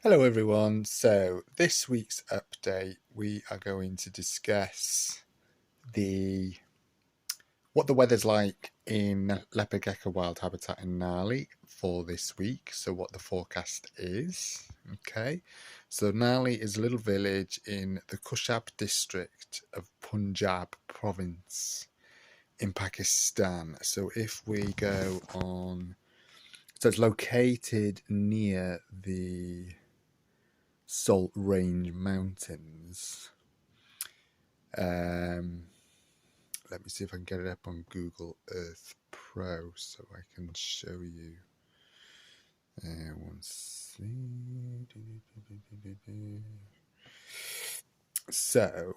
Hello everyone. So this week's update, we are going to discuss the what the weather's like in Leopard Gecko wild habitat in Nali for this week. So what the forecast is. Okay. So Nali is a little village in the Kushab district of Punjab province in Pakistan. So if we go on, so it's located near the Salt Range Mountains. Um, Let me see if I can get it up on Google Earth Pro so I can show you. So,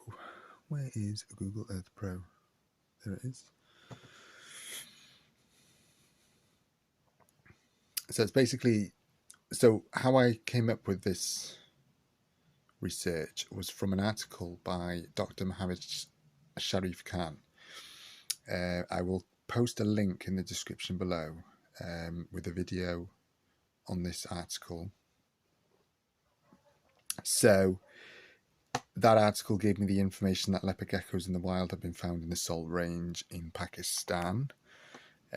where is Google Earth Pro? There it is. So it's basically, so how I came up with this research was from an article by Dr. Mohammed Sharif Khan. I will post a link in the description below with a video on this article. So that article gave me the information that leopard geckos in the wild have been found in the Salt Range in Pakistan.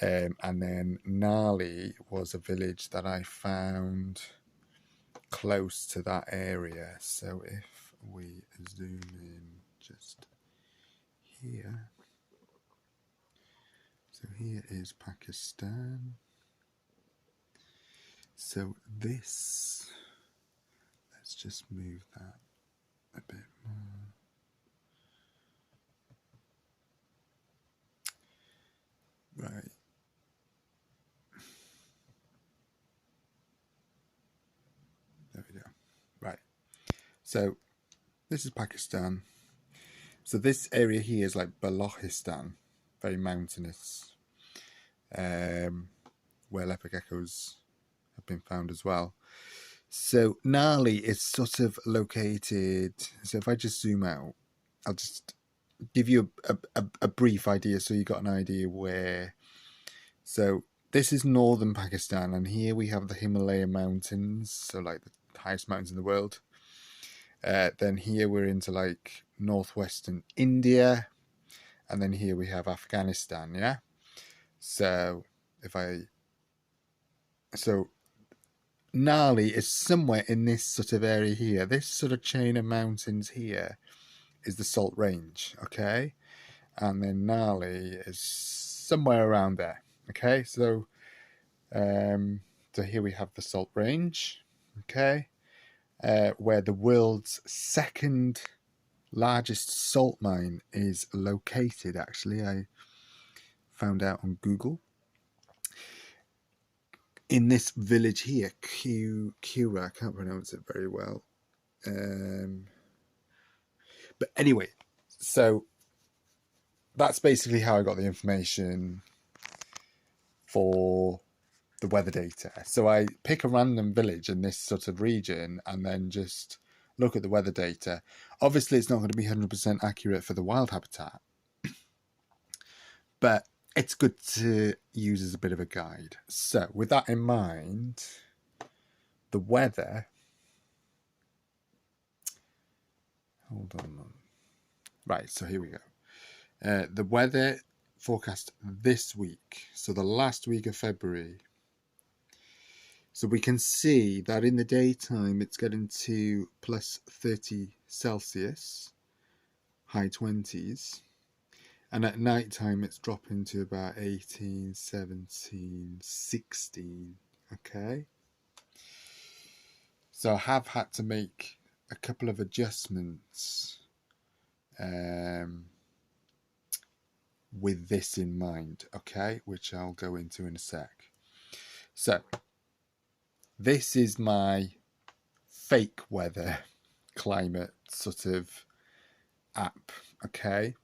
And then Nali was a village that I found close to that area. So if we zoom in just here. So here is Pakistan. So this, let's just move that a bit more. Right. There we go. Right. So this is Pakistan. So this area here is like Balochistan, very mountainous, where leopard geckos have been found as well. So Nali is sort of located. So if I just zoom out, I'll just give you a brief idea so you got an idea where. So this is northern Pakistan, and here we have the Himalaya mountains, so like the highest mountains in the world. Then here we're into like northwestern India, and then here we have Afghanistan. Yeah. So Nali is somewhere in this sort of area here. This sort of chain of mountains here is the Salt Range, okay? And then Nali is somewhere around there, okay? So here we have the Salt Range, okay? Where the world's second largest salt mine is located, actually. I found out on Google. In this village here, Kura, I can't pronounce it very well. But anyway, so that's basically how I got the information for the weather data. So I pick a random village in this sort of region and then just look at the weather data. Obviously, it's not going to be 100% accurate for the wild habitat, but it's good to use as a bit of a guide. So with that in mind, the weather, hold on. Right, so here we go. The weather forecast this week, so the last week of February. So we can see that in the daytime it's getting to plus 30 Celsius, high 20s. And at night time it's dropping to about 18, 17, 16. Okay. So I have had to make a couple of adjustments with this in mind, okay, which I'll go into in a sec. So this is my fake weather climate sort of app, okay.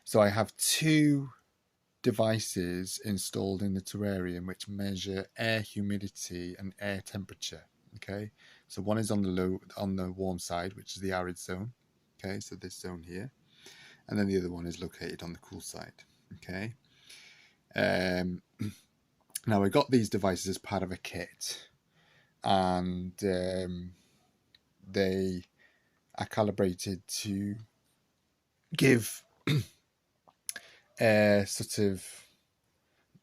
So I have two devices installed in the terrarium which measure air humidity and air temperature, okay. So one is on the warm side, which is the arid zone, okay, so this zone here, and then the other one is located on the cool side, okay. Now I got these devices as part of a kit, and they are calibrated to give sort of,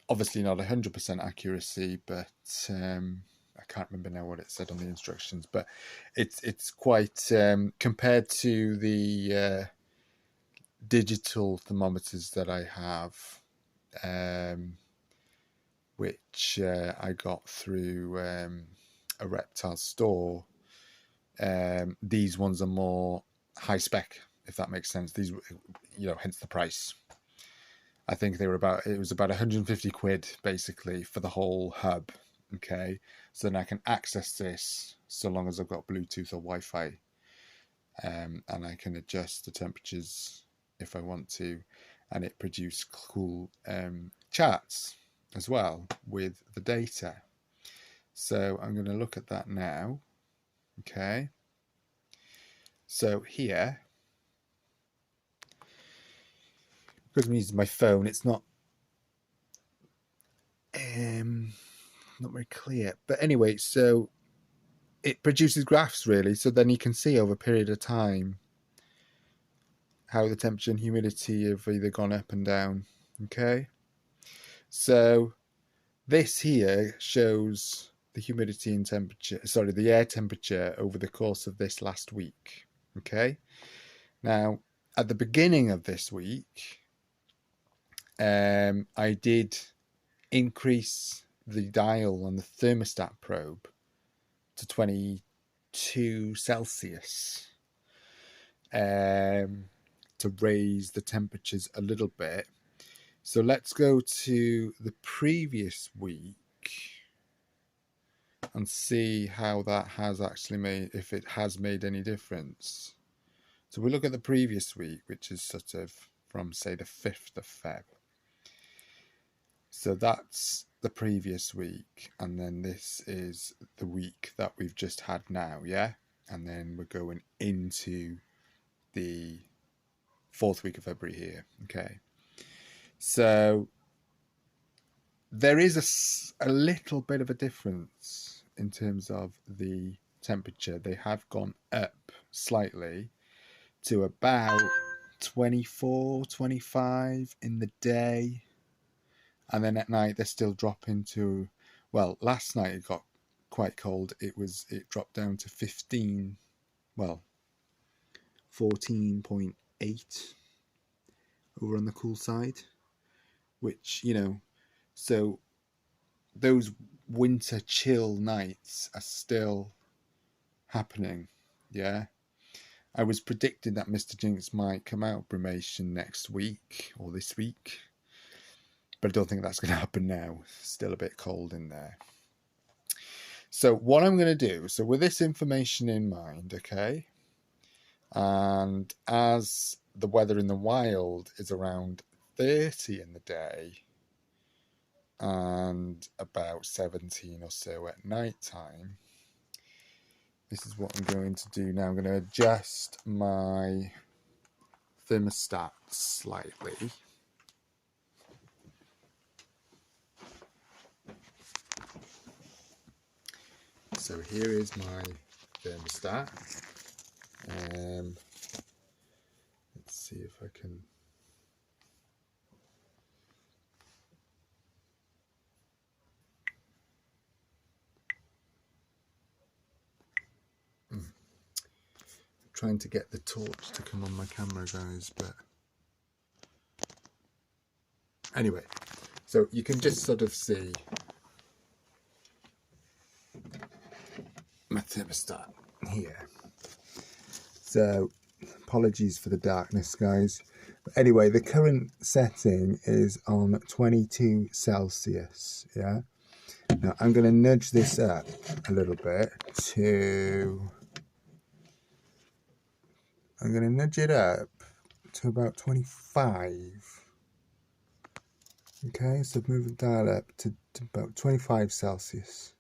obviously not 100% accuracy, but I can't remember now what it said on the instructions, but it's quite compared to the digital thermometers that I have, which I got through a reptile store. These ones are more high spec, if that makes sense. These, hence the price. I think it was about 150 quid basically for the whole hub. Okay, so then I can access this so long as I've got Bluetooth or Wi-Fi, and I can adjust the temperatures if I want to, and it produces cool charts as well with the data. So I'm going to look at that now. Okay, so here, because I'm using my phone, it's not very clear, but anyway, so it produces graphs really, so then you can see over a period of time how the temperature and humidity have either gone up and down. Okay, so this here shows the humidity and temperature, sorry, the air temperature over the course of this last week. Okay, now at the beginning of this week, I did increase the dial on the thermostat probe to 22 Celsius to raise the temperatures a little bit. So let's go to the previous week and see how that has actually made, if it has made any difference. So we look at the previous week, which is sort of from, say, the 5th of Feb. So that's the previous week, and then this is the week that we've just had now, yeah? And then we're going into the 4th week of February here, okay? So there is a little bit of a difference in terms of the temperature. They have gone up slightly to about 24, 25 in the day. And then at night, they're still dropping to, well, last night it got quite cold. It dropped down to 14.8 over on the cool side, which, so those winter chill nights are still happening, yeah? I was predicting that Mr. Jinx might come out brumation next week or this week, but I don't think that's going to happen now. It's still a bit cold in there. So what I'm going to do, so with this information in mind, okay, and as the weather in the wild is around 30 in the day and about 17 or so at night time, this is what I'm going to do now. I'm going to adjust my thermostat slightly. So here is my thermostat. Let's see if I can. I'm trying to get the torch to come on my camera, guys, but anyway, so you can just sort of see my thermostat here. So apologies for the darkness, guys. But anyway, the current setting is on 22 Celsius, yeah? Now I'm going to nudge this up a little bit to... I'm going to nudge it up to about 25. Okay, so move the dial up to about 25 Celsius.